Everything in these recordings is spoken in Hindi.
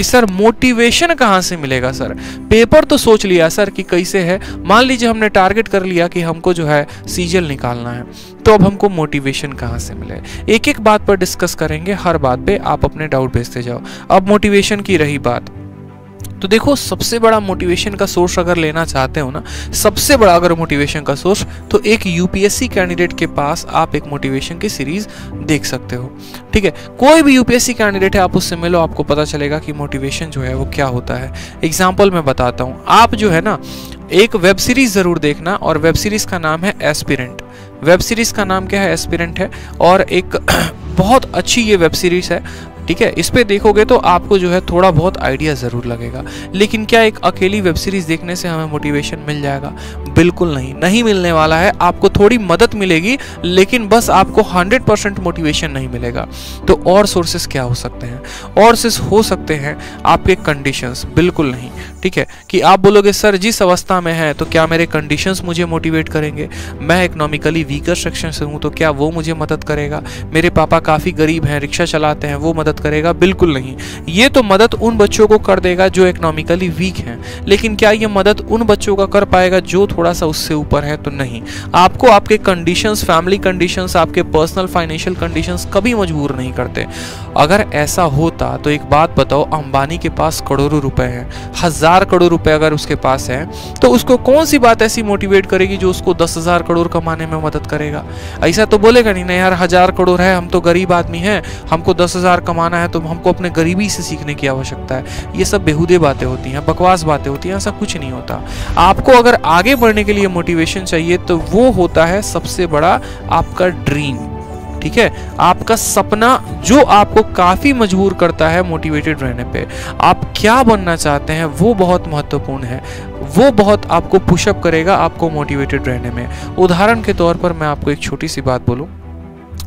कि सर मोटिवेशन कहाँ से मिलेगा सर, पेपर तो सोच लिया सर कि कैसे है, मान लीजिए हमने टारगेट कर लिया कि हमको जो है सीजीएल निकालना है, तो अब हमको मोटिवेशन कहाँ से मिले। एक एक बात पर डिस्कस करेंगे, हर बात पे आप अपने डाउट भेजते जाओ। अब मोटिवेशन की रही बात, तो देखो सबसे बड़ा मोटिवेशन का सोर्स अगर लेना चाहते हो ना, सबसे बड़ा अगर मोटिवेशन का सोर्स, तो एक यूपीएससी कैंडिडेट के पास आप एक मोटिवेशन की सीरीज देख सकते हो। ठीक है, कोई भी यूपीएससी कैंडिडेट है, आप उससे मिलो, आपको पता चलेगा कि मोटिवेशन जो है वो क्या होता है। एग्जाम्पल मैं बताता हूँ, आप जो है ना एक वेब सीरीज जरूर देखना, और वेब सीरीज का नाम है एस्पिरेंट। वेब सीरीज का नाम क्या है? एस्पिरेंट है, और एक बहुत अच्छी ये वेब सीरीज है। ठीक है, इस पे देखोगे तो आपको जो है थोड़ा बहुत आइडिया जरूर लगेगा, लेकिन क्या एक अकेली वेब सीरीज देखने से हमें मोटिवेशन मिल जाएगा? बिल्कुल नहीं, नहीं मिलने वाला है। आपको थोड़ी मदद मिलेगी, लेकिन बस आपको 100% मोटिवेशन नहीं मिलेगा। तो और सोर्सेस क्या हो सकते हैं? और सोर्स हो सकते हैं आपके कंडीशंस। बिल्कुल नहीं, ठीक है, कि आप बोलोगे सर जिस अवस्था में है तो क्या मेरे कंडीशंस मुझे मोटिवेट करेंगे? मैं इकोनॉमिकली वीकर सेक्शन से हूँ, तो क्या वो मुझे मदद करेगा? मेरे पापा काफ़ी गरीब हैं, रिक्शा चलाते हैं, वो मदद करेगा? बिल्कुल नहीं। ये तो मदद उन बच्चों को कर देगा जो इकोनॉमिकली वीक हैं, लेकिन क्या ये मदद उन बच्चों का कर पाएगा जो थोड़ा सा उससे ऊपर है? तो नहीं। आपको आपके कंडीशंस, फैमिली कंडीशंस, आपके पर्सनल फाइनेंशियल कंडीशंस कभी मजबूर नहीं करते। अगर ऐसा होता तो एक बात बताओ, अंबानी के पास करोड़ों रुपए हैं, 1000 करोड़ रुपए अगर उसके पास है, तो उसको कौन सी बात ऐसी मोटिवेट करेगी जो उसको 10,000 करोड़ कमाने में मदद करेगा? ऐसा तो बोलेगा नहीं ना यार, 1000 करोड़ है, हम तो गरीब आदमी हैं, हमको 10,000 कमाना है, तो हमको अपने गरीबी से सीखने की आवश्यकता है। ये सब बेहुदे बातें होती हैं, बकवास बातें होती हैं, ऐसा कुछ नहीं होता। आपको अगर आगे बढ़ने के लिए मोटिवेशन चाहिए तो वो होता है सबसे बड़ा आपका ड्रीम। ठीक है, आपका सपना जो आपको काफी मजबूर करता है मोटिवेटेड रहने पे। आप क्या बनना चाहते हैं वो बहुत महत्वपूर्ण है, वो बहुत आपको पुशअप करेगा आपको मोटिवेटेड रहने में। उदाहरण के तौर पर मैं आपको एक छोटी सी बात बोलूं,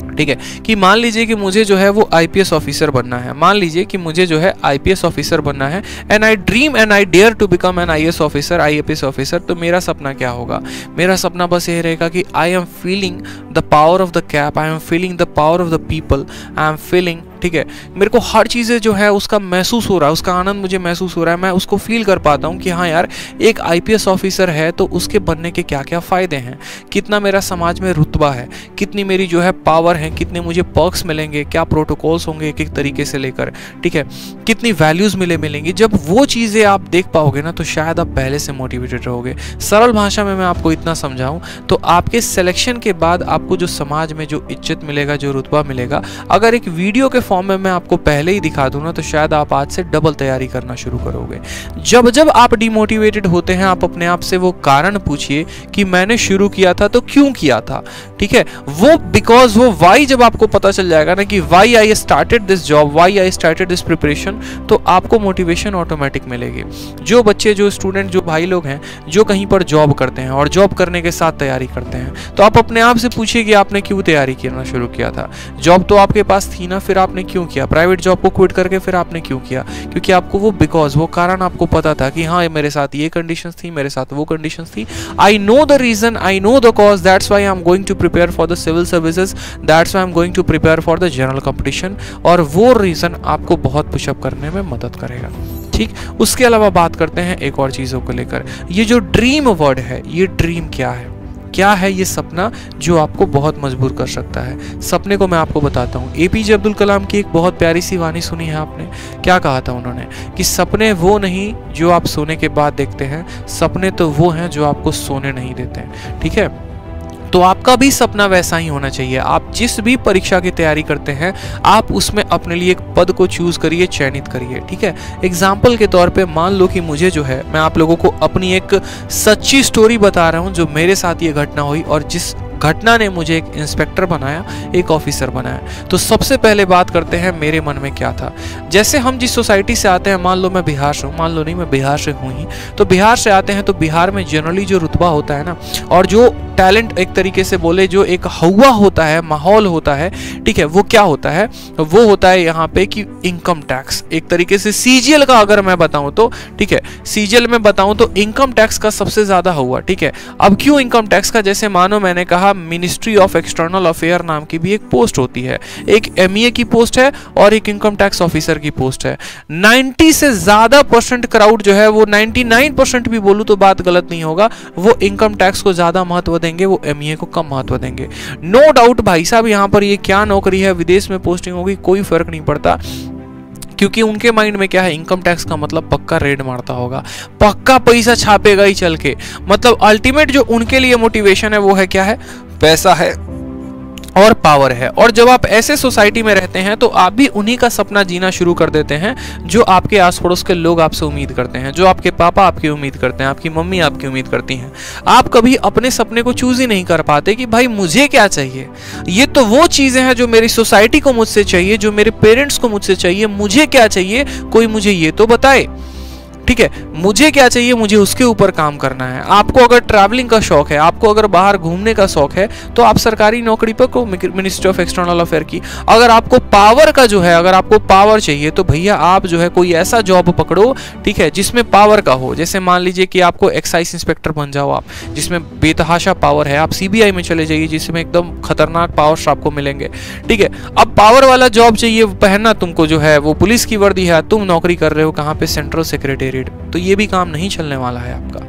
ठीक है, कि मान लीजिए कि मुझे जो है वो आईपीएस ऑफिसर बनना है, मान लीजिए कि मुझे जो है आईपीएस ऑफिसर बनना है, and I dream and I dare to become an IAS officer, IAPS officer. तो मेरा सपना क्या होगा? मेरा सपना बस ये रहेगा कि I am feeling the power of the cap, I am feeling the power of the people, I am feeling, ठीक है, मेरे को हर चीज़ें जो है उसका महसूस हो रहा है, उसका आनंद मुझे महसूस हो रहा है, मैं उसको फील कर पाता हूँ कि हाँ यार एक आईपीएस ऑफिसर है तो उसके बनने के क्या क्या फ़ायदे हैं, कितना मेरा समाज में रुतबा है, कितनी मेरी जो है पावर है, कितने मुझे पर्क्स मिलेंगे, क्या प्रोटोकॉल्स होंगे एक एक तरीके से लेकर, ठीक है, कितनी वैल्यूज़ मिलेंगी। जब वो चीज़ें आप देख पाओगे ना तो शायद आप पहले से मोटिवेटेड रहोगे। सरल भाषा में मैं आपको इतना समझाऊँ तो आपके सिलेक्शन के बाद आपको जो समाज में जो इज्जत मिलेगा, जो रुतबा मिलेगा, अगर एक वीडियो के फॉर्म में मैं आपको पहले ही दिखा दूं ना तो शायद आप आज से डबल तैयारी करना शुरू करोगे। जब जब आप डिमोटिवेटेड होते हैं आप अपने आप से वो कारण पूछिए कि मैंने शुरू किया था तो क्यों किया था, ठीक है, वो बिकॉज वो वाई जब आपको पता चल जाएगा ना कि why I started this job, why I started this preparation, तो आपको मोटिवेशन ऑटोमेटिक मिलेगी। जो बच्चे, जो स्टूडेंट, जो भाई लोग हैं जो कहीं पर जॉब करते हैं और जॉब करने के साथ तैयारी करते हैं, तो आप अपने आप से पूछिए कि आपने क्यों तैयारी करना शुरू किया था। जॉब तो आपके पास थी ना, फिर आपने क्यों किया? प्राइवेट जॉब को क्विट करके फिर आपने क्यों किया? क्योंकि आपको वो बिकॉज, वो कारण आपको पता था कि हाँ मेरे साथ ये कंडीशंस थी, मेरे साथ वो कंडीशंस थी, I know the reason, I know the cause, that's why I am going to prepare for the civil services, that's why I am going to prepare for the general competition. और वो रीजन आपको बहुत पुशअप करने में मदद करेगा। ठीक, उसके अलावा बात करते हैं एक और चीज़ों को लेकर। ये जो ड्रीम वर्ड है, ये ड्रीम क्या है? क्या है ये सपना जो आपको बहुत मजबूर कर सकता है? सपने को मैं आपको बताता हूँ। एपीजे अब्दुल कलाम की एक बहुत प्यारी सी वाणी सुनी है आपने? क्या कहा था उन्होंने? कि सपने वो नहीं जो आप सोने के बाद देखते हैं, सपने तो वो हैं जो आपको सोने नहीं देते हैं। ठीक है, तो आपका भी सपना वैसा ही होना चाहिए। आप जिस भी परीक्षा की तैयारी करते हैं आप उसमें अपने लिए एक पद को चूज करिए, चयनित करिए। ठीक है, एग्जाम्पल के तौर पे मान लो कि मुझे जो है, मैं आप लोगों को अपनी एक सच्ची स्टोरी बता रहा हूँ जो मेरे साथ ये घटना हुई और जिस घटना ने मुझे एक इंस्पेक्टर बनाया, एक ऑफिसर बनाया। तो सबसे पहले बात करते हैं मेरे मन में क्या था। जैसे हम जिस सोसाइटी से आते हैं, मान लो मैं बिहार से हूँ, मान लो नहीं मैं बिहार से हूँ ही, तो बिहार से आते हैं तो बिहार में जनरली जो रुतबा होता है ना, और जो टैलेंट एक तरीके से बोले, जो एक हवा होता है, माहौल होता है, ठीक है, वो क्या होता है? वो होता है यहाँ पे कि इनकम टैक्स, एक तरीके से सीजीएल का अगर मैं बताऊं तो, ठीक है, सीजीएल में बताऊं तो इनकम टैक्स का सबसे ज्यादा हुआ। ठीक है, अब क्यों इनकम टैक्स का? जैसे मानो मैंने कहा मिनिस्ट्री ऑफ एक्सटर्नल अफेयर नाम की भी एक पोस्ट होती है। एक एमईए की पोस्ट है और एक इनकम टैक्स ऑफिसर की पोस्ट है। 90 से ज्यादा % क्राउड जो है वो 99% भी बोलूं तो बात गलत नहीं होगा, वो इनकम टैक्स को ज्यादा महत्व देंगे, वो एमईए को कम महत्व देंगे। नो डाउट भाई साहब, यहाँ पर ये क्या नौकरी है, विदेश में पोस्टिंग होगी, कोई फर्क नहीं पड़ता, क्योंकि उनके माइंड में क्या है, इनकम टैक्स का मतलब पक्का रेड मारता होगा, पक्का पैसा छापेगा ही चल के। मतलब अल्टीमेट जो उनके लिए मोटिवेशन है वो है क्या है, पैसा है और पावर है। और जब आप ऐसे सोसाइटी में रहते हैं तो आप भी उन्हीं का सपना जीना शुरू कर देते हैं जो आपके आस पड़ोस के लोग आपसे उम्मीद करते हैं, जो आपके पापा आपकी उम्मीद करते हैं, आपकी मम्मी आपकी उम्मीद करती हैं। आप कभी अपने सपने को चूज ही नहीं कर पाते कि भाई मुझे क्या चाहिए, ये तो वो चीजें हैं जो मेरी सोसाइटी को मुझसे चाहिए, जो मेरे पेरेंट्स को मुझसे चाहिए, मुझे क्या चाहिए कोई मुझे ये तो बताए। ठीक है, मुझे क्या चाहिए, मुझे उसके ऊपर काम करना है। आपको अगर ट्रैवलिंग का शौक है, आपको अगर बाहर घूमने का शौक है, तो आप सरकारी नौकरी पर को मिनिस्ट्री ऑफ एक्सटर्नल अफेयर की। अगर आपको पावर का जो है, अगर आपको पावर चाहिए तो भैया आप जो है कोई ऐसा जॉब पकड़ो, ठीक है, जिसमें पावर का हो। जैसे मान लीजिए कि आपको एक्साइज इंस्पेक्टर बन जाओ आप, जिसमें बेतहाशा पावर है। आप सीबीआई में चले जाइए जिसमें एकदम खतरनाक पावर्स आपको मिलेंगे। ठीक है, अब पावर वाला जॉब चाहिए, पहनना तुमको जो है वो पुलिस की वर्दी है, तुम नौकरी कर रहे हो कहाँ पे, सेंट्रल सेक्रेटरी, तो ये भी काम नहीं चलने वाला है आपका।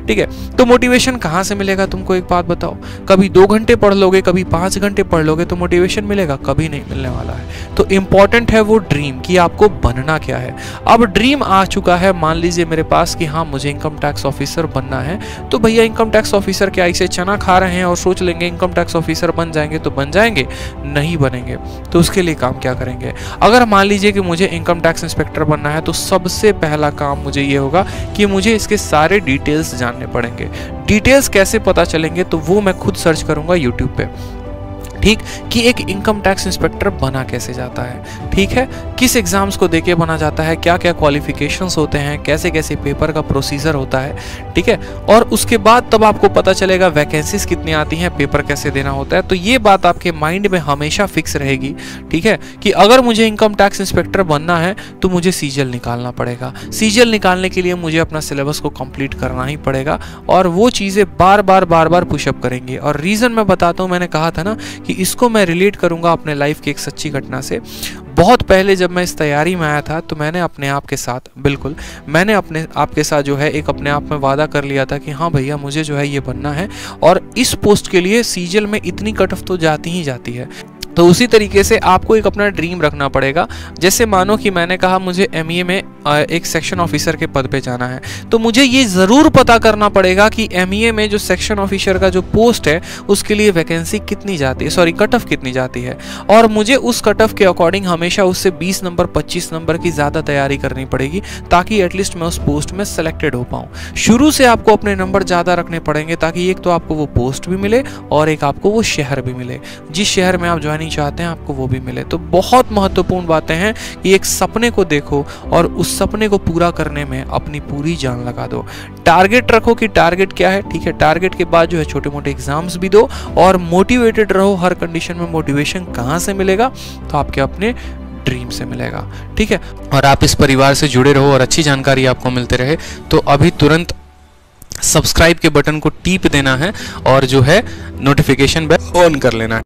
ठीक है, तो मोटिवेशन कहां से मिलेगा तुमको, एक बात बताओ। कभी 2 घंटे पढ़ लोगे, कभी 5 घंटे पढ़ लोगे तो मोटिवेशन मिलेगा, कभी नहीं मिलने वाला है। तो इंपॉर्टेंट है वो ड्रीम कि आपको बनना क्या है। अब ड्रीम आ चुका है, मान लीजिए मेरे पास कि हाँ मुझे इनकम टैक्स ऑफिसर बनना है, तो भैया इनकम टैक्स ऑफिसर क्या इसे चना खा रहे हैं और सोच लेंगे इनकम टैक्स ऑफिसर बन जाएंगे तो बन जाएंगे? नहीं बनेंगे। तो उसके लिए काम क्या करेंगे? अगर मान लीजिए कि मुझे इनकम टैक्स इंस्पेक्टर बनना है तो सबसे पहला काम मुझे ये होगा कि मुझे इसके सारे डिटेल्स जानने पड़ेंगे। डिटेल्स कैसे पता चलेंगे, तो वो मैं खुद सर्च करूंगा यूट्यूब पे। ठीक, कि एक इनकम टैक्स इंस्पेक्टर बना कैसे जाता है, ठीक है, किस एग्जाम्स को देके बना जाता है, क्या क्या क्वालिफिकेशंस होते हैं, कैसे कैसे पेपर का प्रोसीजर होता है। ठीक है, और उसके बाद तब आपको पता चलेगा वैकेंसीज कितनी आती हैं, पेपर कैसे देना होता है। तो ये बात आपके माइंड में हमेशा फिक्स रहेगी। ठीक है, कि अगर मुझे इनकम टैक्स इंस्पेक्टर बनना है तो मुझे सीजीएल निकालना पड़ेगा। सीजीएल निकालने के लिए मुझे अपना सिलेबस को कंप्लीट करना ही पड़ेगा और वो चीज़ें बार बार पुशअप करेंगे। और रीज़न मैं बताता हूँ, मैंने कहा था ना कि इसको मैं रिलेट करूंगा अपने लाइफ की एक सच्ची घटना से। बहुत पहले जब मैं इस तैयारी में आया था तो मैंने अपने आप के साथ, बिल्कुल मैंने अपने आप के साथ जो है एक अपने आप में वादा कर लिया था कि हाँ भैया मुझे जो है ये बनना है और इस पोस्ट के लिए सीजीएल में इतनी कट ऑफ तो जाती ही जाती है। तो उसी तरीके से आपको एक अपना ड्रीम रखना पड़ेगा। जैसे मानो कि मैंने कहा मुझे एमईए में एक सेक्शन ऑफिसर के पद पे जाना है, तो मुझे ये ज़रूर पता करना पड़ेगा कि एमईए में जो सेक्शन ऑफिसर का जो पोस्ट है उसके लिए वैकेंसी कितनी जाती है, सॉरी कट ऑफ कितनी जाती है, और मुझे उस कट ऑफ के अकॉर्डिंग हमेशा उससे 20 नंबर 25 नंबर की ज़्यादा तैयारी करनी पड़ेगी ताकि एटलीस्ट मैं उस पोस्ट में सेलेक्टेड हो पाऊँ। शुरू से आपको अपने नंबर ज़्यादा रखने पड़ेंगे ताकि एक तो आपको वो पोस्ट भी मिले और एक आपको वो शहर भी मिले, जिस शहर में आप ज्वाइनिंग चाहते हैं आपको वो भी मिले। तो बहुत महत्वपूर्ण बातें हैं कि एक सपने को देखो और उस सपने को पूरा करने में अपनी पूरी जान लगा दो। टारगेट रखो कि टारगेट क्या है, ठीक है, टारगेट के बाद जो है छोटे मोटे एग्जाम्स भी दो और मोटिवेटेड रहो हर कंडीशन में। मोटिवेशन कहाँ से मिलेगा, तो आपके अपने ड्रीम से मिलेगा। ठीक है, और आप इस परिवार से जुड़े रहो और अच्छी जानकारी आपको मिलते रहे तो अभी तुरंत सब्सक्राइब के बटन को टीप देना है और जो है नोटिफिकेशन बेल ऑन कर लेना है।